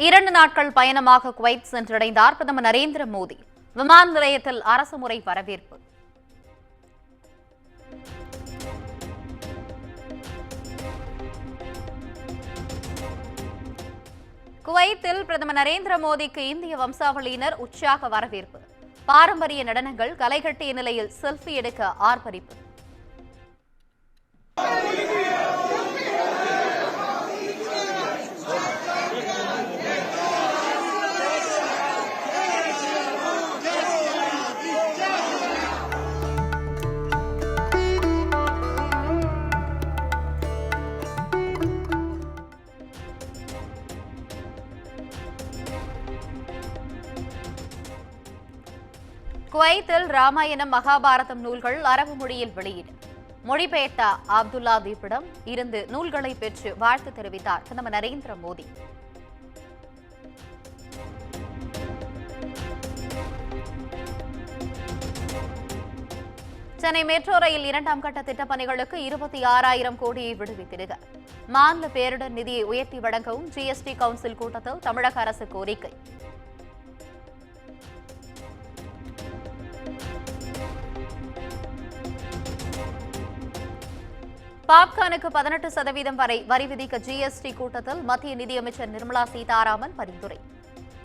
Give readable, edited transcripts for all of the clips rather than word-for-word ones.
2 நாட்கள் பயணமாக குவைத் சென்றடைந்தார் பிரதமர் நரேந்திர மோடி. விமான நிலையத்தில் அரசு முறை வரவேற்பு. குவைத்தில் பிரதமர் நரேந்திர மோடிக்கு இந்திய வம்சாவளியினர் உற்சாக வரவேற்பு. பாரம்பரிய நடனங்கள், கலைகட்டிய நிலையில் செல்ஃபி எடுக்க ஆர்ப்பரிப்பு. குவைத்தில் ராமாயணம், மகாபாரதம் நூல்கள் அரபு மொழியில் வெளியீடு. மொழிபெயர்த்த அப்துல்லா தீப்பிடம் இருந்து நூல்களை பெற்று வாழ்த்து தெரிவித்தார் பிரதமர் நரேந்திர மோடி. சென்னை மெட்ரோ ரயில் 2ஆம் கட்ட திட்டப்பணிகளுக்கு 26,000 கோடியை விடுவித்திடுக. மாநில பேரிடர் நிதியை உயர்த்தி வழங்கவும் ஜிஎஸ்டி கவுன்சில் கூட்டத்தில் தமிழக அரசு கோரிக்கை. பாப்கார்னுக்கு 18% வரை வரி விதிக்க ஜிஎஸ்டி கூட்டத்தில் மத்திய நிதியமைச்சர் நிர்மலா சீதாராமன் பரிந்துரை.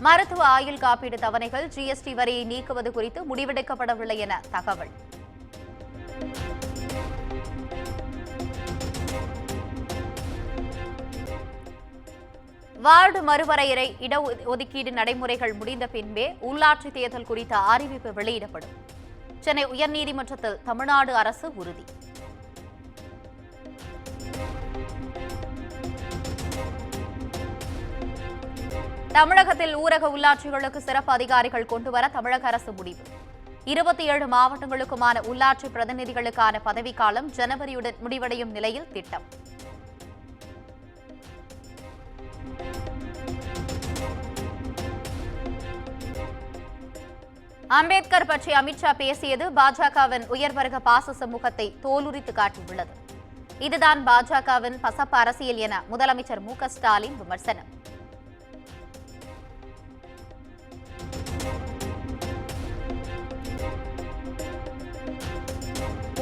மருத்துவ ஆயுள் காப்பீடு தவணைகள் ஜிஎஸ்டி வரியை நீக்குவது குறித்து முடிவெடுக்கப்படவில்லை என தகவல். வார்டு மறுவரையறை இடஒதுக்கீடு நடைமுறைகள் முடிந்த பின்பே உள்ளாட்சி தேர்தல் குறித்த அறிவிப்பு வெளியிடப்படும். சென்னை உயர்நீதிமன்றத்தில் தமிழ்நாடு அரசு உறுதி. தமிழகத்தில் ஊரக உள்ளாட்சிகளுக்கு சிறப்பு அதிகாரிகள் கொண்டுவர தமிழக அரசு முடிவு. 27 மாவட்டங்களுக்குமான உள்ளாட்சி பிரதிநிதிகளுக்கான பதவிக்காலம் ஜனவரியுடன் முடிவடையும் நிலையில் திட்டம். அம்பேத்கர் பற்றி அமித்ஷா பேசியது பாஜகவின் உயர்வர்க்க பாச சமூகத்தை தோலுரித்து காட்டியுள்ளது. இதுதான் பாஜகவின் பசப்பு அரசியல் என முதலமைச்சர் மு.க. ஸ்டாலின் விமர்சனம்.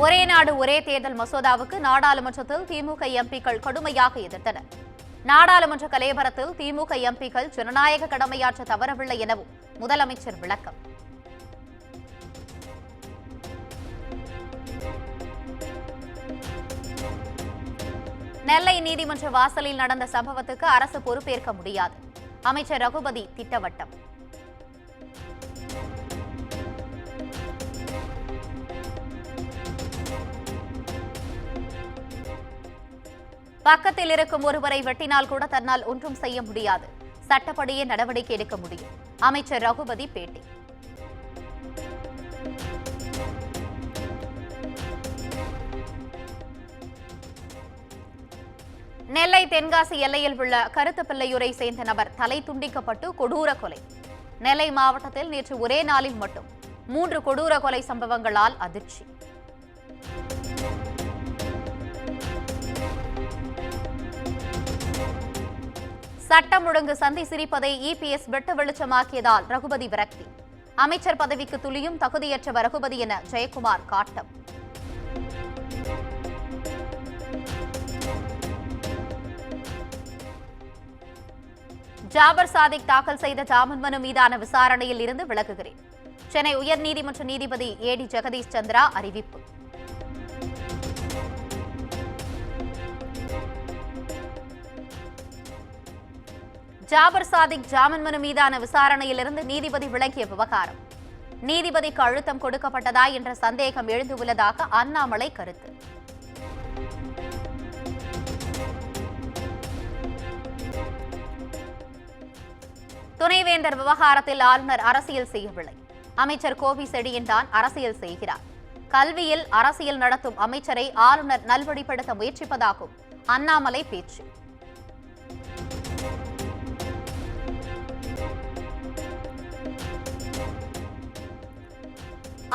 ஒரே நாடு ஒரே தேர்தல் மசோதாவுக்கு நாடாளுமன்றத்தில் திமுக எம்பிக்கள் கடுமையாக எதிர்த்தனர். நாடாளுமன்ற கலையபரத்தில் திமுக எம்பிக்கள் ஜனநாயக கடமையாற்ற தவறவில்லை எனவும் முதலமைச்சர் விளக்கம். நெல்லை நீதிமன்ற வாசலில் நடந்த சம்பவத்துக்கு அரசு பொறுப்பேற்க முடியாது. அமைச்சர் ரகுபதி திட்டவட்டம். பக்கத்தில் இருக்கும் ஒருவரை வெட்டினால் கூட தன்னால் ஒன்றும் செய்ய முடியாது. சட்டப்படியே நடவடிக்கை எடுக்க முடியும். அமைச்சர் ரகுபதி பேட்டி. நெல்லை தென்காசி எல்லையில் உள்ள கருத்துப்பிள்ளையூரை சேர்ந்த நபர் தலை துண்டிக்கப்பட்டு கொடூர கொலை. நெல்லை மாவட்டத்தில் நேற்று ஒரே நாளில் மட்டும் 3 கொடூர கொலை சம்பவங்களால் அதிர்ச்சி. சட்டம் ஒழுங்கு சந்தி சிரிப்பதை இபிஎஸ் வெட்ட வெளிச்சமாக்கியதால் ரகுபதி விரக்தி. அமைச்சர் பதவிக்கு துளியும் தகுதியற்ற ரகுபதி என ஜெயக்குமார் காட்டம். ஜாபர் சாதிக் தாக்கல் செய்த ஜாமீன் மனு மீதான விசாரணையில் இருந்து விலகுகிறேன். சென்னை உயர்நீதிமன்ற நீதிபதி ஏடி ஜெகதீஷ் சந்திரா அறிவிப்பு. ஜாபர் சாதிக் ஜாமீன் மனு மீதான விசாரணையிலிருந்து நீதிபதி விலகிய விவகாரம். நீதிபதிக்கு அழுத்தம் கொடுக்கப்பட்டதா என்ற சந்தேகம் எழுந்துள்ளதாக அண்ணாமலை கருத்து. துணைவேந்தர் விவகாரத்தில் ஆளுநர் அரசியல் செய்யவில்லை. அமைச்சர் கோவி செழியன் தான் அரசியல் செய்கிறார். கல்வியில் அரசியல் நடத்தும் அமைச்சரை ஆளுநர் நல்வழிப்படுத்த முயற்சிப்பதாகும் அண்ணாமலை பேச்சு.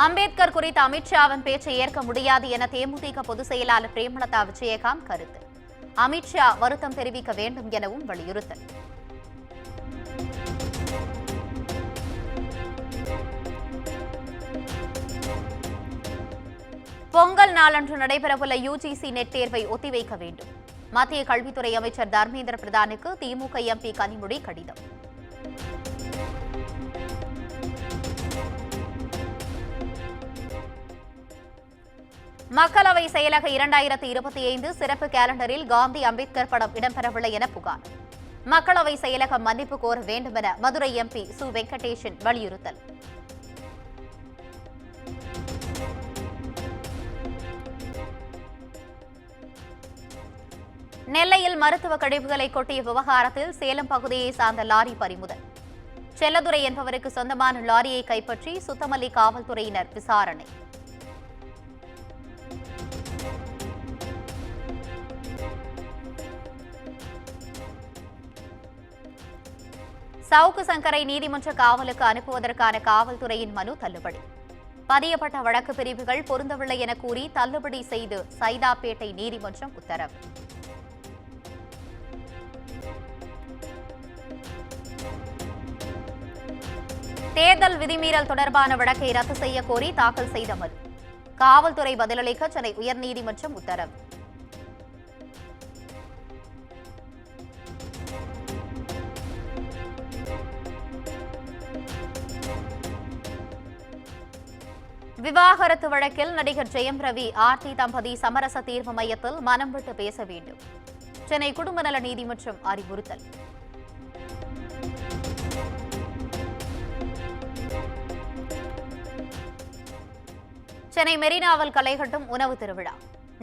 அம்பேத்கர் குறித்த அமித்ஷாவின் பேச்சை ஏற்க முடியாது என தேமுதிக பொதுச் செயலாளர் பிரேமலதா விஜயகாந்த் கருத்து. அமித்ஷா வருத்தம் தெரிவிக்க வேண்டும் எனவும் வலியுறுத்தல். பொங்கல் நாளன்று நடைபெறவுள்ள யுஜிசி நெட் தேர்வை ஒத்திவைக்க வேண்டும். மத்திய கல்வித்துறை அமைச்சர் தர்மேந்திர பிரதானுக்கு திமுக எம்பி கனிமொழி கடிதம். மக்களவை செயலக 2025 சிறப்பு கேலண்டரில் காந்தி அம்பேத்கர் படம் இடம்பெறவில்லை என புகார். மக்களவை செயலகம் மன்னிப்பு கோர வேண்டும் என மதுரை எம்பி சு வெங்கடேசன் வலியுறுத்தல். நெல்லையில் மருத்துவ கழிவுகளை கொட்டிய விவகாரத்தில் சேலம் பகுதியை சார்ந்த லாரி பறிமுதல். செல்லதுரை என்பவருக்கு சொந்தமான லாரியை கைப்பற்றி சுத்தமல்லி காவல்துறையினர் விசாரணை. சவுக்கு சங்கரை நீதிமன்ற காவலுக்கு அனுப்புவதற்கான காவல்துறையின் மனு தள்ளுபடி. பதியப்பட்ட வழக்கு பிரிவுகள் பொருந்தவில்லை என கூறி தள்ளுபடி செய்து சைதாப்பேட்டை நீதிமன்றம் உத்தரவு. தேர்தல் விதிமீறல் தொடர்பான வழக்கை ரத்து செய்ய கோரி தாக்கல் செய்த மனு. காவல்துறை பதிலளிக்க சென்னை உயர்நீதிமன்றம் உத்தரவு. விவாகரத்து வழக்கில் நடிகர் ஜெயம் ரவி ஆர்த்தி தம்பதி சமரச தீர்வு மையத்தில் மனம் விட்டு பேச வேண்டும். சென்னை குடும்ப நல நீதிமன்றம் அறிவுறுத்தல். சென்னை மெரினாவில் களைகட்டும் உணவு திருவிழா.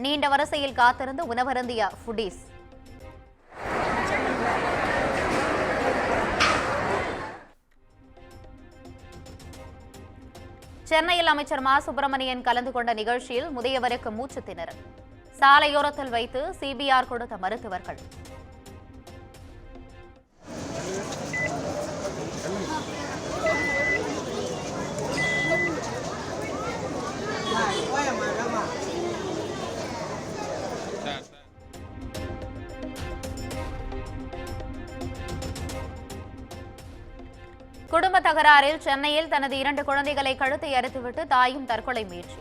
நீண்ட வரிசையில் காத்திருந்து உணவருந்திய ஃபுடீஸ். சென்னையில் அமைச்சர் மா சுப்பிரமணியன் கலந்து கொண்ட நிகழ்ச்சியில் முதியவருக்கு மூச்சு திணறல். சாலையோரத்தில் வைத்து சிபிஆர் கொடுத்த மருத்துவர்கள். குடும்ப தகராறில் சென்னையில் தனது 2 குழந்தைகளை கழுத்தை அறுத்துவிட்டு தாயும் தற்கொலை முயற்சி.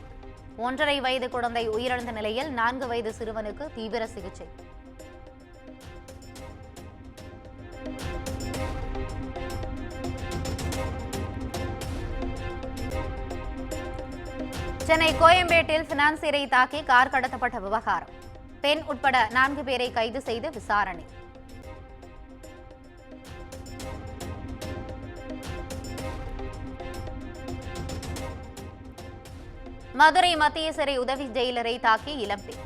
1.5 வயது குழந்தை உயிரிழந்த நிலையில் 4 வயது சிறுவனுக்கு தீவிர சிகிச்சை. சென்னை கோயம்பேட்டில் பினான்சியரை தாக்கி கார் கடத்தப்பட்ட விவகாரம். பெண் உட்பட 4 பேரை கைது செய்து விசாரணை. மதுரை மத்திய சிறை உதவி ஜெயிலரை தாக்கி இளம்பெண்.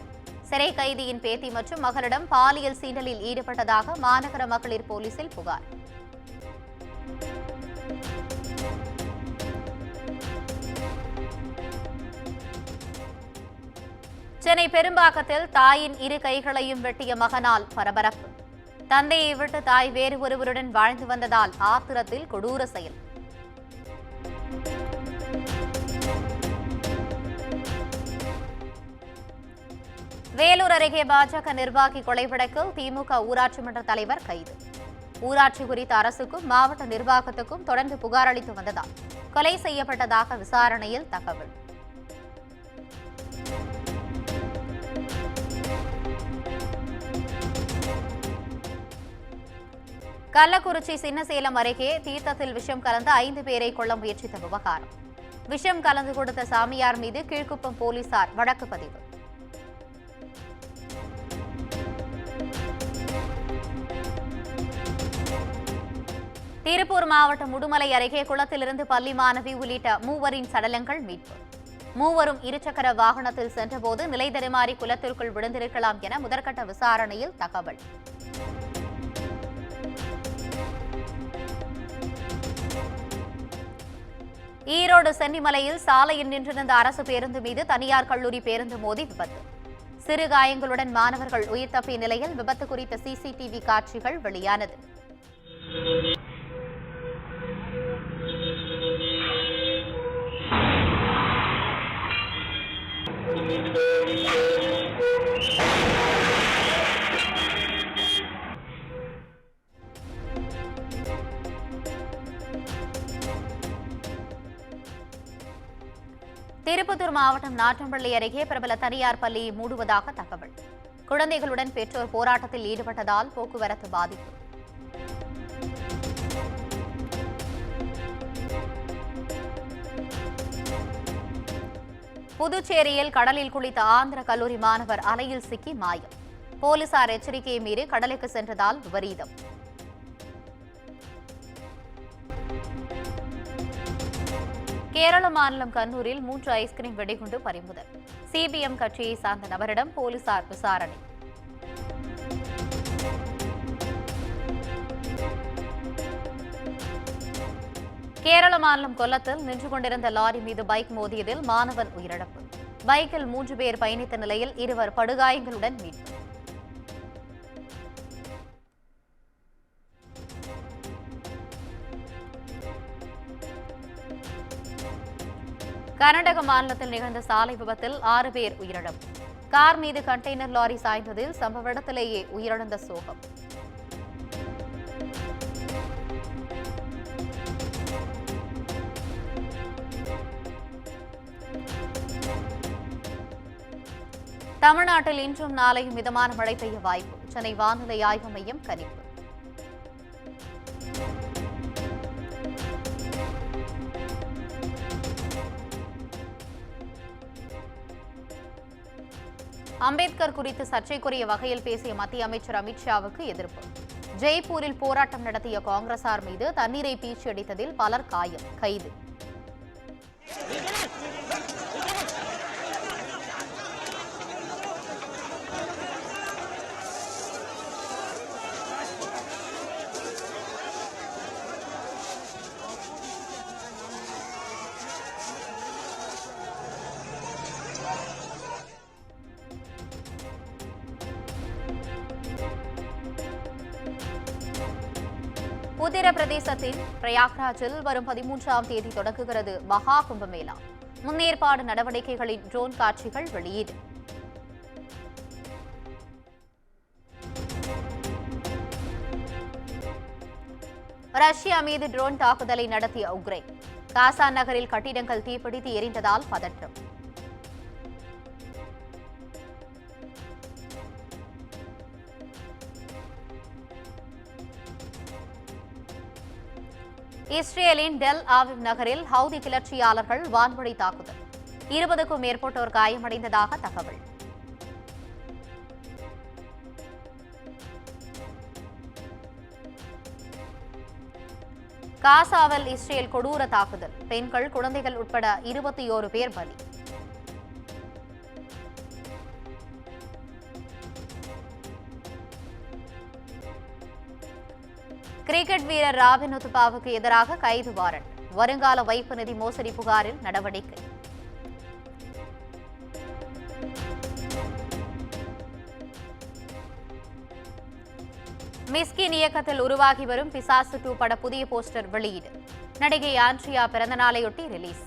சிறை கைதியின் பேத்தி மற்றும் மகளிடம் பாலியல் சீண்டலில் ஈடுபட்டதாக மாநகர மகளிர் போலீசில் புகார். சென்னை பெரும்பாக்கத்தில் தாயின் 2 கைகளையும் வெட்டிய மகனால் பரபரப்பு. தந்தையை விட்டு தாய் வேறு ஒருவருடன் வாழ்ந்து வந்ததால் ஆத்திரத்தில் கொடூர செயல். வேலூர் அருகே பாஜக நிர்வாகி கொலை வழக்கில் திமுக ஊராட்சி மன்ற தலைவர் கைது. ஊராட்சி குறித்த அரசுக்கும் மாவட்ட நிர்வாகத்துக்கும் தொடர்ந்து புகார் அளித்து வந்ததால் கொலை செய்யப்பட்டதாக விசாரணையில் தகவல். கள்ளக்குறிச்சி சின்னசேலம் அருகே தீர்த்தத்தில் விஷம் கலந்த 5 பேரை கொல்ல முயற்சித்த விவகாரம். விஷம் கலந்து கொடுத்த சாமியார் மீது கீழ்குப்பம் போலீசார் வழக்கு பதிவு. திருப்பூர் மாவட்டம் உடுமலை அருகே குளத்திலிருந்து பள்ளி மாணவி உள்ளிட்ட 3 சடலங்கள் மீட்பு. 3 இருசக்கர வாகனத்தில் சென்றபோது நிலை தடுமாறி குளத்திற்குள் விழுந்திருக்கலாம் என முதற்கட்ட விசாரணையில் தகவல். ஈரோடு சென்னிமலையில் சாலையில் நின்றிருந்த அரசு பேருந்து மீது தனியார் கல்லூரி பேருந்து மோதி விபத்து. சிறு காயங்களுடன் மாணவர்கள் உயிர் தப்பிய நிலையில் விபத்து குறித்த சிசிடிவி காட்சிகள் வெளியானது. திருப்பத்தூர் மாவட்டம் நாற்றம்பள்ளி அருகே பிரபல தனியார் பள்ளியை மூடுவதாக தகவல். குழந்தைகளுடன் பெற்றோர் போராட்டத்தில் ஈடுபட்டதால் போக்குவரத்து பாதிப்பு. புதுச்சேரியில் கடலில் குளித்த ஆந்திர கல்லூரி மாணவர் அலையில் சிக்கி மாயம். போலீசார் எச்சரிக்கையை மீறி கடலுக்கு சென்றதால் விபரீதம். கேரள மாநிலம் கண்ணூரில் 3 ஐஸ்கிரீம் வெடிகுண்டு பறிமுதல். சிபிஎம் கட்சியை சார்ந்த நபரிடம் போலீசார் விசாரணை. கேரள மாநிலம் கொல்லத்தில் நின்று கொண்டிருந்த லாரி மீது பைக் மோதியதில் மாணவன் உயிரிழப்பு. பைக்கில் 3 பேர் பயணித்த நிலையில் 2 படுகாயங்களுடன் மீட்பு. கர்நாடக மாநிலத்தில் நிகழ்ந்த சாலை விபத்தில் 6 பேர் உயிரிழப்பு. கார் மீது கண்டெய்னர் லாரி சாய்ந்ததில் சம்பவ இடத்திலேயே உயிரிழந்த சோகம். தமிழ்நாட்டில் இன்றும் நாளையும் மிதமான மழை பெய்ய வாய்ப்பு. சென்னை வானிலை ஆய்வு மையம் கணிப்பு. அம்பேத்கர் குறித்து சர்ச்சைக்குரிய வகையில் பேசிய மத்திய அமைச்சர் அமித்ஷாவுக்கு எதிர்ப்பு. ஜெய்ப்பூரில் போராட்டம் நடத்திய காங்கிரசார் மீது தண்ணீரை பீச்சி அடித்ததில் பலர் காயம், கைது. உத்தரப்பிரதேசத்தின் பிரயாக்ராஜில் வரும் 13ஆம் தேதி தொடங்குகிறது மகா கும்பமேளா. முன்னேற்பாடு நடவடிக்கைகளின் ட்ரோன் காட்சிகள் வெளியீடு. ரஷ்யா மீது ட்ரோன் தாக்குதலை நடத்திய உக்ரைன். காசா நகரில் கட்டிடங்கள் தீப்பிடித்து எரிந்ததால் பதற்றம். இஸ்ரேலின் டெல் ஆவிவ் நகரில் ஹவுதி கிளர்ச்சியாளர்கள் வான்வழி தாக்குதல். 20க்கும் மேற்பட்டோர் காயமடைந்ததாக தகவல். காசாவில் இஸ்ரேல் கொடூர தாக்குதல். பெண்கள், குழந்தைகள் உட்பட 21 பேர் பலி. கிரிக்கெட் வீரர் ராபின் உத்தப்பாவுக்கு எதிராக கைது வாரண்ட். வருங்கால வைப்பு நிதி மோசடி புகாரில் நடவடிக்கை. மிஸ்கின் இயக்கத்தில் உருவாகி வரும் பிசாசு 2 பட புதிய போஸ்டர் வெளியீடு. நடிகை ஆண்ட்ரியா பிறந்தநாளையொட்டி ரிலீஸ்.